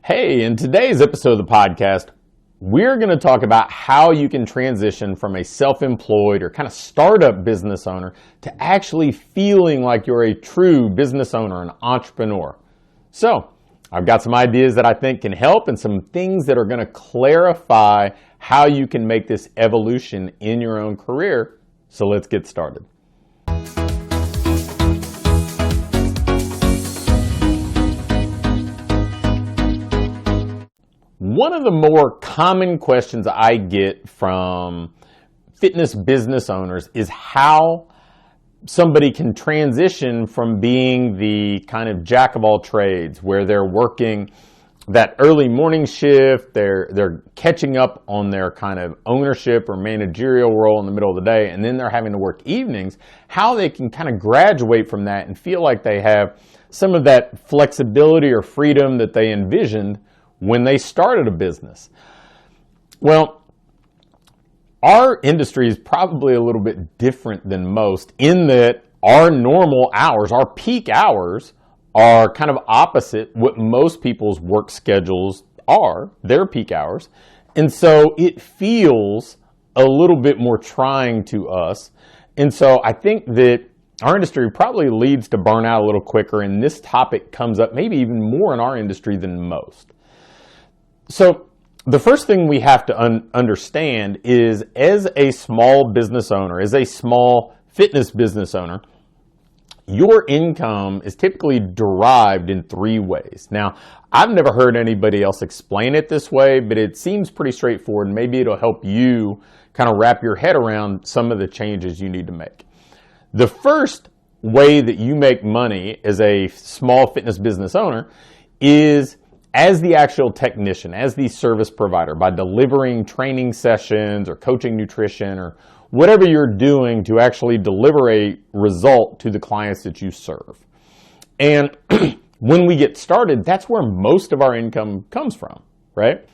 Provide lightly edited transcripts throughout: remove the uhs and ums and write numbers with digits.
Hey, in today's episode of the podcast, we're going to talk about how you can transition from a self-employed or kind of startup business owner to actually feeling like you're a true business owner, an entrepreneur. So, I've got some ideas that I think can help and some things that are going to clarify how you can make this evolution in your own career. So let's get started. One of the more common questions I get from fitness business owners is how somebody can transition from being the kind of jack of all trades where they're working that early morning shift, they're catching up on their kind of ownership or managerial role in the middle of the day, and then they're having to work evenings, how they can kind of graduate from that and feel like they have some of that flexibility or freedom that they envisioned when they started a business. Well, our industry is probably a little bit different than most in that our normal hours, our peak hours, are kind of opposite what most people's work schedules are, their peak hours. And so it feels a little bit more trying to us. And so I think that our industry probably leads to burnout a little quicker, and this topic comes up maybe even more in our industry than most. So the first thing we have to understand is, as a small business owner, as a small fitness business owner, your income is typically derived in three ways. Now, I've never heard anybody else explain it this way, but it seems pretty straightforward, and maybe it'll help you kind of wrap your head around some of the changes you need to make. The first way that you make money as a small fitness business owner is as the actual technician, as the service provider, by delivering training sessions or coaching nutrition or whatever you're doing to actually deliver a result to the clients that you serve. And when we get started, that's where most of our income comes from, right?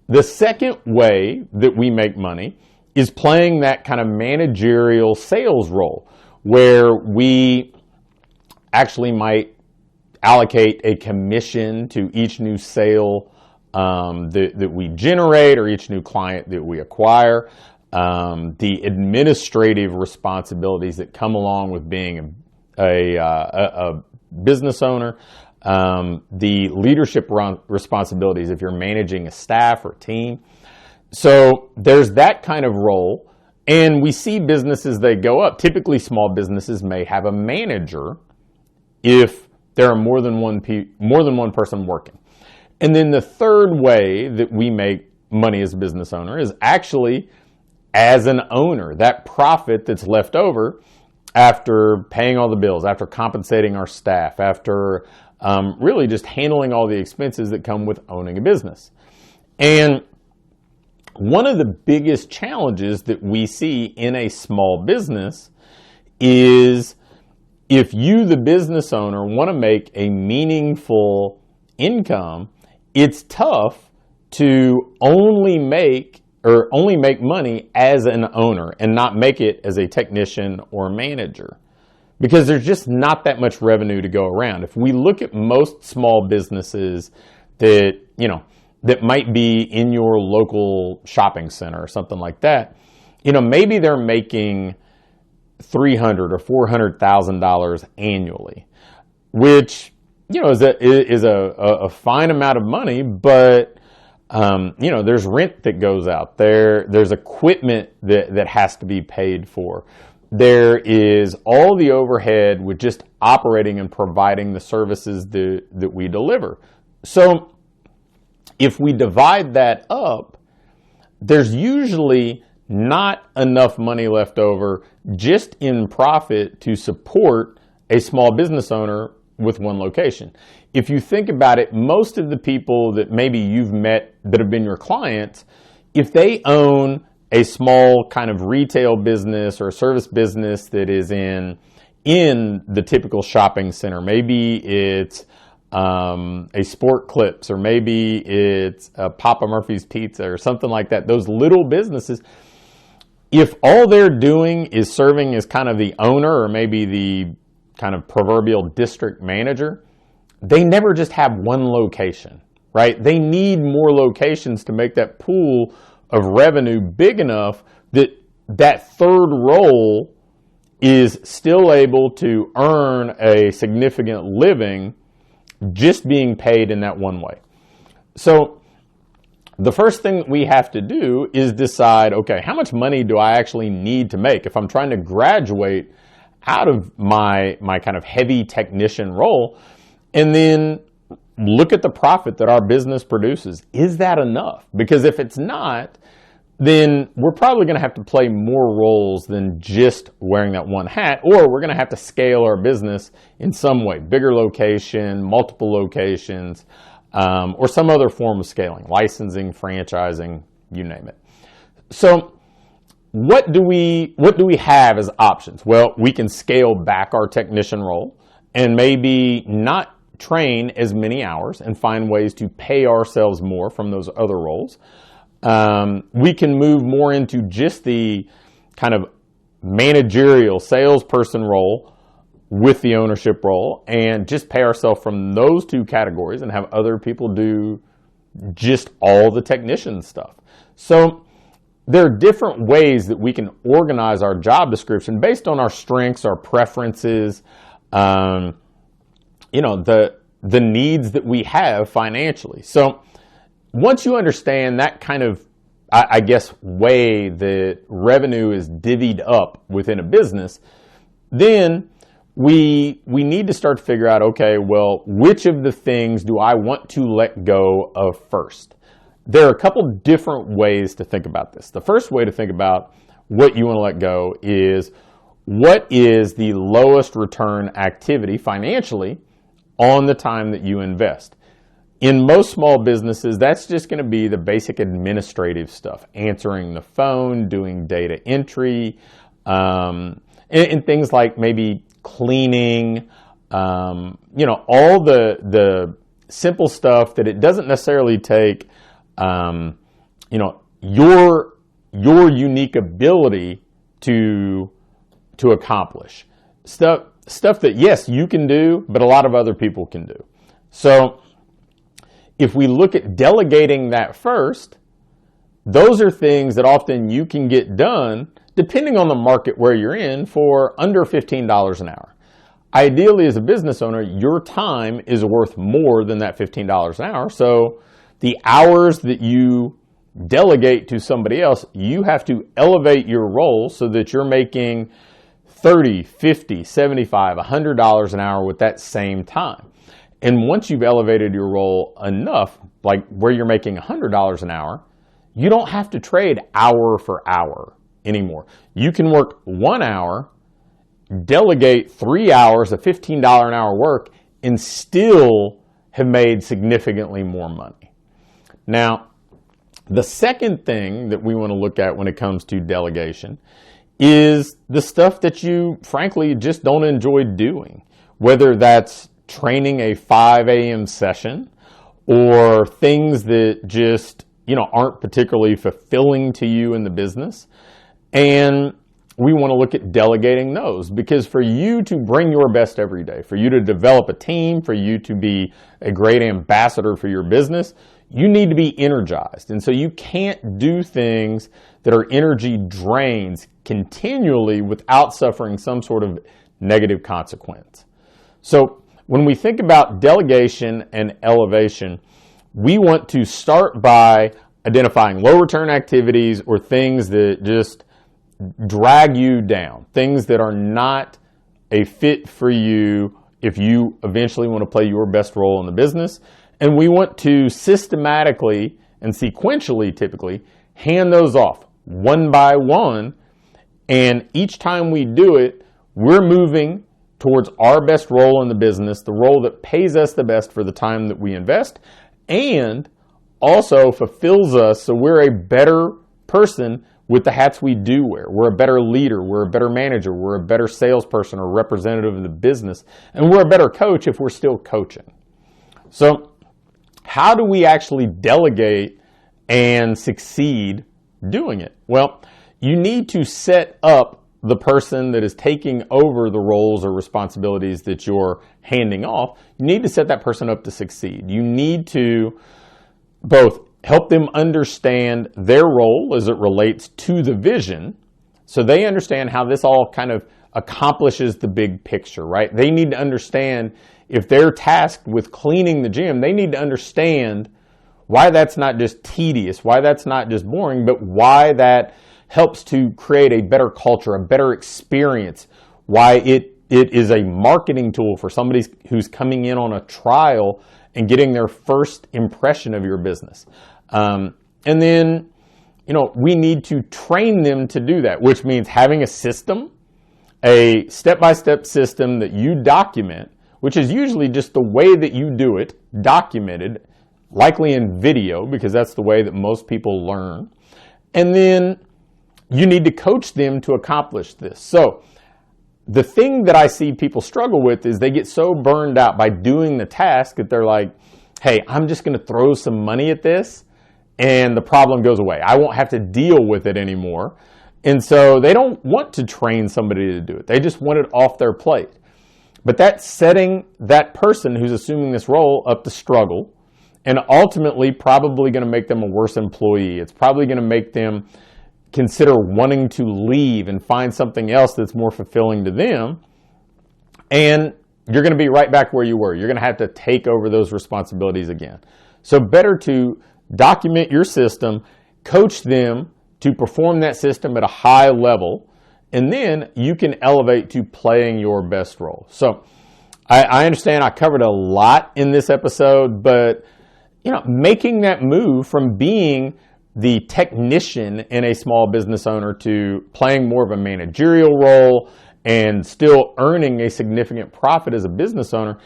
The second way that we make money is playing that kind of managerial sales role, where we actually might allocate a commission to each new sale that we generate or each new client that we acquire. The administrative responsibilities that come along with being a business owner, the leadership responsibilities if you're managing a staff or team. So there's that kind of role, and we see businesses that go up. Typically, small businesses may have a manager if there are more than one person working. And then the third way that we make money as a business owner is actually as an owner, that profit that's left over after paying all the bills, after compensating our staff, after really just handling all the expenses that come with owning a business. And one of the biggest challenges that we see in a small business is, if you, the business owner, want to make a meaningful income, it's tough to only make money as an owner and not make it as a technician or manager, because there's just not that much revenue to go around. If we look at most small businesses that might be in your local shopping center or something like that, maybe they're making $300,000 or $400,000 annually, which is a fine amount of money, but there's rent that goes out there. There's equipment that has to be paid for. There is all the overhead with just operating and providing the services that we deliver. So if we divide that up, there's usually not enough money left over just in profit to support a small business owner with one location. If you think about it, most of the people that maybe you've met that have been your clients, if they own a small kind of retail business or service business that is in the typical shopping center, maybe it's a Sport Clips, or maybe it's a Papa Murphy's Pizza or something like that, those little businesses, if all they're doing is serving as kind of the owner or maybe the kind of proverbial district manager, they never just have one location, right? They need more locations to make that pool of revenue big enough that that third role is still able to earn a significant living just being paid in that one way. So the first thing that we have to do is decide, okay, how much money do I actually need to make if I'm trying to graduate out of my kind of heavy technician role, and then look at the profit that our business produces. Is that enough? Because if it's not, then we're probably going to have to play more roles than just wearing that one hat, or we're going to have to scale our business in some way, bigger location, multiple locations, or some other form of scaling, licensing, franchising, you name it. So what do we have as options? Well, we can scale back our technician role and maybe not train as many hours and find ways to pay ourselves more from those other roles. We can move more into just the kind of managerial salesperson role with the ownership role and just pay ourselves from those two categories and have other people do just all the technician stuff. So there are different ways that we can organize our job description based on our strengths, our preferences, the needs that we have financially. So once you understand that kind of, I guess, way that revenue is divvied up within a business, then we need to start to figure out, okay, well, which of the things do I want to let go of first? There are a couple different ways to think about this. The first way to think about what you want to let go is, what is the lowest return activity financially on the time that you invest? In most small businesses, that's just going to be the basic administrative stuff, answering the phone, doing data entry, and things like maybe cleaning, all the simple stuff that it doesn't necessarily take, your unique ability to accomplish. Stuff that, yes, you can do, but a lot of other people can do. So if we look at delegating that first, those are things that often you can get done, depending on the market where you're in, for under $15 an hour. Ideally, as a business owner, your time is worth more than that $15 an hour. So the hours that you delegate to somebody else, you have to elevate your role so that you're making $30, $50, $75, $100 an hour with that same time. And once you've elevated your role enough, like where you're making $100 an hour, you don't have to trade hour for hour anymore. You can work 1 hour, delegate 3 hours of $15 an hour work, and still have made significantly more money. Now, the second thing that we want to look at when it comes to delegation is the stuff that you, frankly, just don't enjoy doing, whether that's training a 5 a.m. session or things that just, aren't particularly fulfilling to you in the business. And we want to look at delegating those, because for you to bring your best every day, for you to develop a team, for you to be a great ambassador for your business, you need to be energized. And so you can't do things that are energy drains continually without suffering some sort of negative consequence. So when we think about delegation and elevation, we want to start by identifying low return activities or things that just drag you down, things that are not a fit for you if you eventually want to play your best role in the business. And we want to systematically and sequentially, typically, hand those off one by one. And each time we do it, we're moving towards our best role in the business, the role that pays us the best for the time that we invest, and also fulfills us so we're a better person with the hats we do wear. We're a better leader, we're a better manager, we're a better salesperson or representative of the business, and we're a better coach if we're still coaching. So how do we actually delegate and succeed doing it? Well, you need to set up the person that is taking over the roles or responsibilities that you're handing off. You need to set that person up to succeed. You need to both help them understand their role as it relates to the vision, so they understand how this all kind of accomplishes the big picture, right? They need to understand, if they're tasked with cleaning the gym, they need to understand why that's not just tedious, why that's not just boring, but why that helps to create a better culture, a better experience, why it is a marketing tool for somebody who's coming in on a trial and getting their first impression of your business. And then, we need to train them to do that, which means having a system, a step-by-step system that you document, which is usually just the way that you do it, documented, likely in video, because that's the way that most people learn. And then you need to coach them to accomplish this. So the thing that I see people struggle with is they get so burned out by doing the task that they're like, hey, I'm just going to throw some money at this and the problem goes away. I won't have to deal with it anymore. And so they don't want to train somebody to do it. They just want it off their plate. But that's setting that person who's assuming this role up to struggle, and ultimately probably going to make them a worse employee. It's probably going to make them consider wanting to leave and find something else that's more fulfilling to them. And you're going to be right back where you were. You're going to have to take over those responsibilities again. So better to document your system, coach them to perform that system at a high level, and then you can elevate to playing your best role. So I understand I covered a lot in this episode, but making that move from being the technician in a small business owner to playing more of a managerial role and still earning a significant profit as a business owner,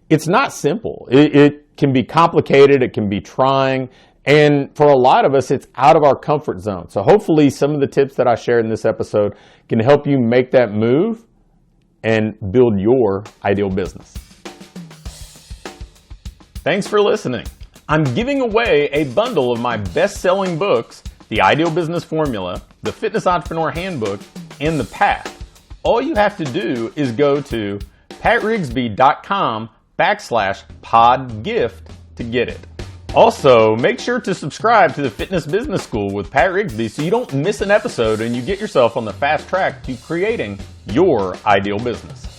it's not simple. It can be complicated, it can be trying, and for a lot of us, it's out of our comfort zone. So hopefully some of the tips that I shared in this episode can help you make that move and build your ideal business. Thanks for listening. I'm giving away a bundle of my best-selling books, The Ideal Business Formula, The Fitness Entrepreneur Handbook, and The Path. All you have to do is go to patrigsby.com/podgift to get it. Also, make sure to subscribe to the Fitness Business School with Pat Rigsby so you don't miss an episode and you get yourself on the fast track to creating your ideal business.